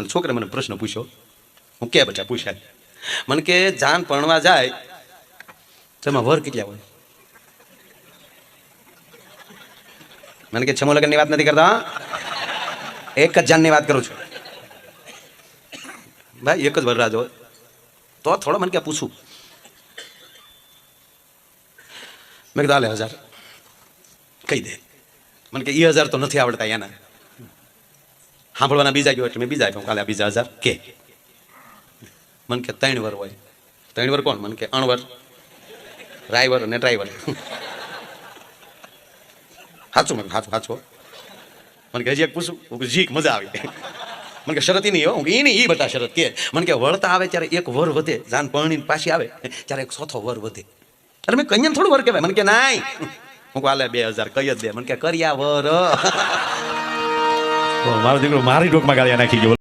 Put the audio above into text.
અને છોકરે મને પ્રશ્ન પૂછ્યો, હું કે બચ્ચા પૂછાય, મને કે જાન પરણવા જાય તો એમાં વર કેટલા હોય? મને કે છમો લગ્નની વાત નથી કરતા, એક જ જાનની વાત કરું છું ભાઈ, એક જ વરરાજ હોય તો થોડો મને કે પૂછું. મેં કીધું હાલે 1000 કહી દે. મને કે 1000 તો નથી આવડતા એના, સાંભળવાના બીજા ગયો એટલે મેં બીજા આપ્યા. કાલે બીજા 1000 કે. મને કે 3 વર હોય. 3 વર કોણ? મને કે અણવર, રાયવર અને ડ્રાઈવર. સાચું? મને સાચું. મને કે હજી એક પૂછું? જી મજા આવી. મને કે શરત નહીં હો, હું એની એ બતા શરત કે. મને કે વળતા આવે ત્યારે એક વર વધે, જાન પરણીને પાછી આવે ત્યારે એક ચોથો વર વધે. અરે મેં કન્યાને થોડું વર કહેવાય. મને કે નાઈ, હું હાલે 2000 કઈ જ દે. મને કે કર્યા વર. મારો દીકરો મારી ડોકમાં ગાળિયા નાખી ગયો.